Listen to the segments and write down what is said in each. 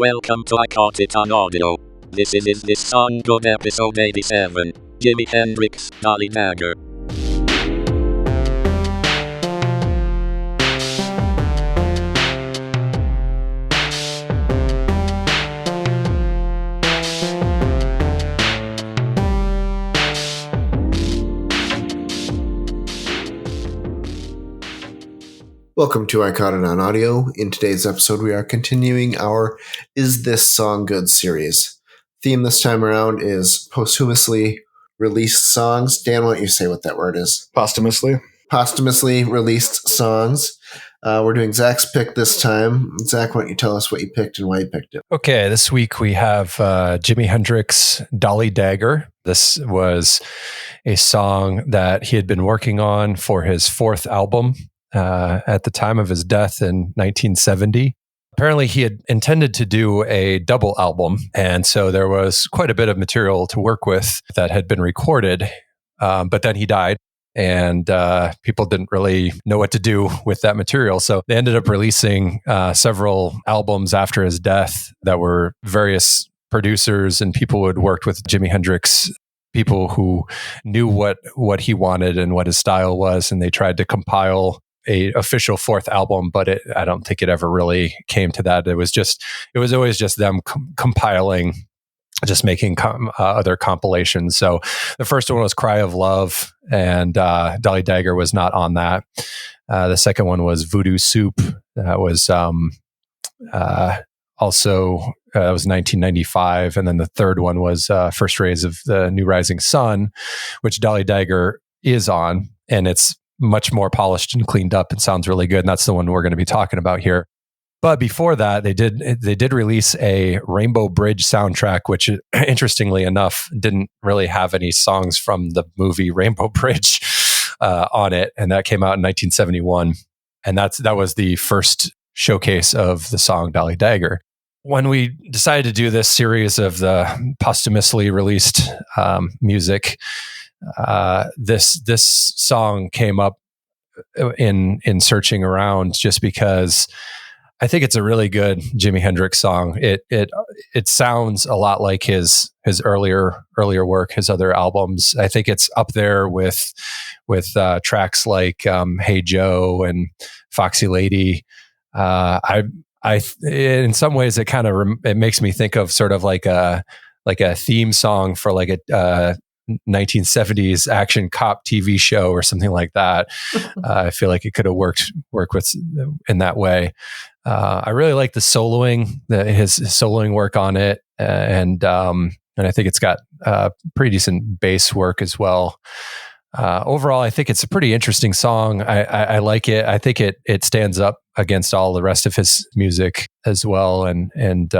Welcome to I Caught It on Audio. This is This Song Good episode 87. Jimi Hendrix, Dolly Dagger. Welcome to I Caught It on Audio. In today's episode, we are continuing our Is This Song Good series. Theme this time around is posthumously released songs. Dan, why don't you say what that word is? Posthumously. Posthumously released songs. We're doing Zach's pick this time. Zach, why don't you tell us what you picked and why you picked it? Okay, this week we have Jimi Hendrix, Dolly Dagger. This was a song that he had been working on for his fourth album. At the time of his death in 1970. Apparently, he had intended to do a double album, and so there was quite a bit of material to work with that had been recorded, but then he died, and people didn't really know what to do with that material, so they ended up releasing several albums after his death that were various producers and people who had worked with Jimi Hendrix, people who knew what he wanted and what his style was, and they tried to compile a official fourth album, but I don't think it ever really came to that. It was always just them compiling, just making other compilations. So the first one was Cry of Love, and Dolly Dagger was not on that. The second one was Voodoo Soup. That was also it was 1995, and then the third one was First Rays of the New Rising Sun, which Dolly Dagger is on, and it's much more polished and cleaned up. It sounds really good, and that's the one we're going to be talking about here. But before that, they did release a Rainbow Bridge soundtrack, which interestingly enough didn't really have any songs from the movie Rainbow Bridge on it, and that came out in 1971, and that was the first showcase of the song Dolly Dagger. When we decided to do this series of the posthumously released music, this song came up in searching around just because I think it's a really good Jimi Hendrix song. It sounds a lot like his earlier work, his other albums. I think it's up there with tracks like Hey Joe and Foxy Lady. I in some ways it kind of it makes me think of sort of like a theme song for like a 1970s action cop TV show or something like that. I feel like it could have worked with in that way. I really like the soloing, his soloing work on it, and I think it's got pretty decent bass work as well. Overall, I think it's a pretty interesting song. I like it. I think it stands up against all the rest of his music as well. And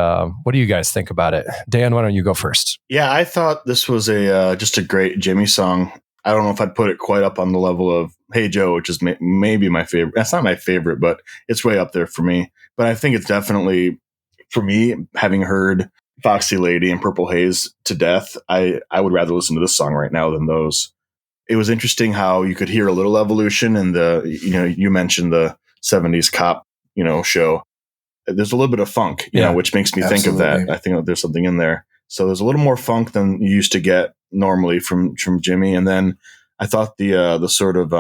what do you guys think about it? Dan, why don't you go first? Yeah, I thought this was just a great Jimmy song. I don't know if I'd put it quite up on the level of Hey Joe, which is maybe my favorite. That's not my favorite, but it's way up there for me. But I think it's definitely, for me, having heard Foxy Lady and Purple Haze to death, I would rather listen to this song right now than those. It was interesting how you could hear a little evolution in you mentioned the 70s cop, show. There's a little bit of funk, which makes me think of that. I think that there's something in there. So there's a little more funk than you used to get normally from Jimmy. And then I thought the sort of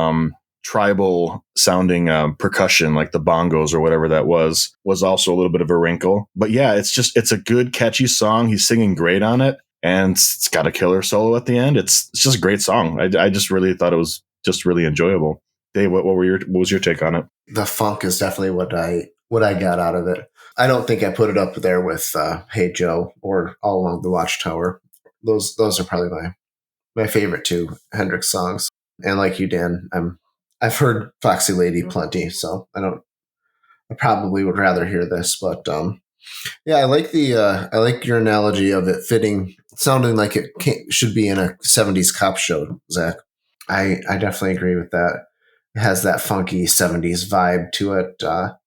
tribal sounding percussion, like the bongos or whatever that was also a little bit of a wrinkle. But yeah, it's a good, catchy song. He's singing great on it. And it's got a killer solo at the end. It's just a great song. I just really thought it was just really enjoyable. Dave, what was your take on it? The funk is definitely what I got out of it. I don't think I put it up there with Hey Joe or All Along the Watchtower. Those are probably my favorite two Hendrix songs. And like you, Dan, I've heard Foxy Lady plenty, so I probably would rather hear this, but yeah, I like your analogy of it sounding like it should be in a 70s cop show, Zach. I definitely agree with that. It has that funky 70s vibe to it that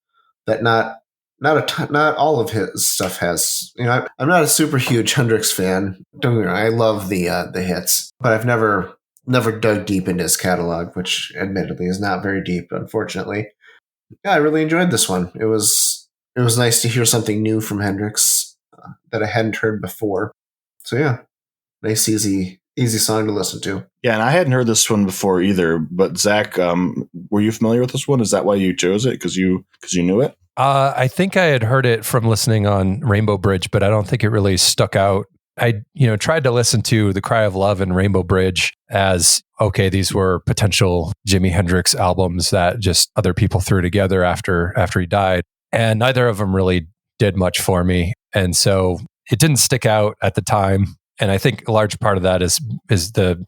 not all of his stuff has. I'm not a super huge Hendrix fan. Don't get me wrong, I love the hits, but I've never dug deep into his catalog, which admittedly is not very deep, unfortunately. Yeah, I really enjoyed this one. It was nice to hear something new from Hendrix. that I hadn't heard before. So yeah, nice, easy song to listen to. Yeah, and I hadn't heard this one before either. But Zach, were you familiar with this one? Is that why you chose it? Because you knew it? I think I had heard it from listening on Rainbow Bridge, but I don't think it really stuck out. I tried to listen to The Cry of Love and Rainbow Bridge as, okay, these were potential Jimi Hendrix albums that just other people threw together after he died. And neither of them really did much for me. And so it didn't stick out at the time. And I think a large part of that is the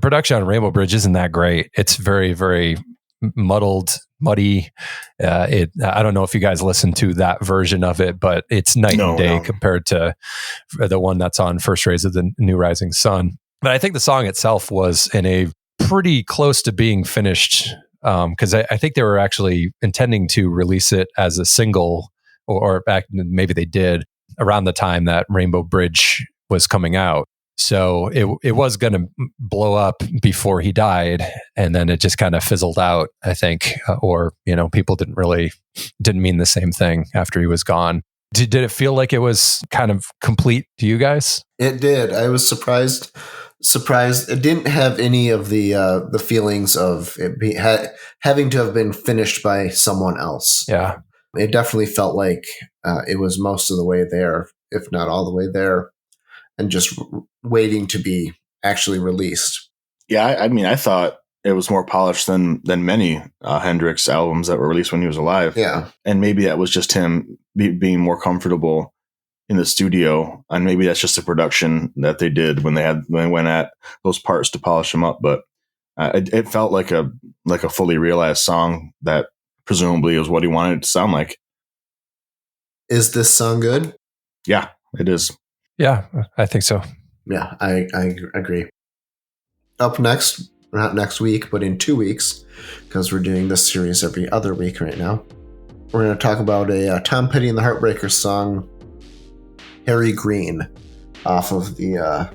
production on Rainbow Bridge isn't that great. It's very, very muddy. I don't know if you guys listened to that version of it, but it's night and day compared to the one that's on First Rays of the New Rising Sun. But I think the song itself was in a pretty close to being finished, because I think they were actually intending to release it as a single, or back maybe they did around the time that Rainbow Bridge was coming out. So it was going to blow up before he died, and then it just kind of fizzled out, I think, or people didn't mean the same thing after he was gone. Did it feel like it was kind of complete to you guys? It did. I was surprised. It didn't have any of the feelings of it having to have been finished by someone else. Yeah, it definitely felt like it was most of the way there, if not all the way there, and just waiting to be actually released. Yeah, I thought it was more polished than many Hendrix albums that were released when he was alive. Yeah, and maybe that was just him being more comfortable in the studio, and maybe that's just the production that they did when they went at those parts to polish them up. But it felt like a fully realized song that presumably is what he wanted it to sound like. Is this song good? Yeah, it is. Yeah, I think so. Yeah, I agree. Up next, not next week, but in 2 weeks, because we're doing this series every other week right now, we're going to talk about a Tom Petty and the Heartbreakers song, Harry Green, off of the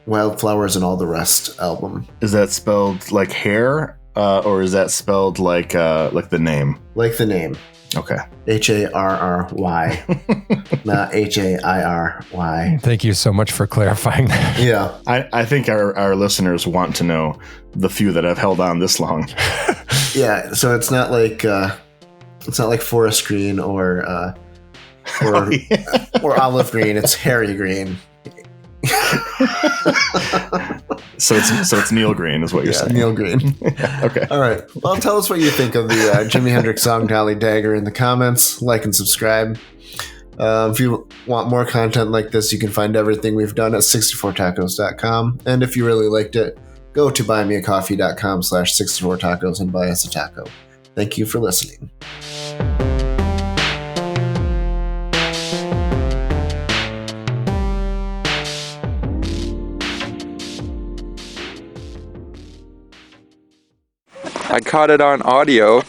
Wildflowers and All the Rest album. Is that spelled like hair, or is that spelled like the name? Like the name. Okay. Harry, not Hairy. Thank you so much for clarifying that. Yeah. I think our listeners want to know, the few that have held on this long. Yeah, so it's not like forest green or olive green. It's Harry Green. So it's Neil Green is what you're saying. Neil Green. Okay. All right. Well, tell us what you think of the Jimi Hendrix song Dolly Dagger in the comments. Like and subscribe. If you want more content like this, you can find everything we've done at 64tacos.com. And if you really liked it, go to buymeacoffee.com/64tacos and buy us a taco. Thank you for listening. I caught it on audio.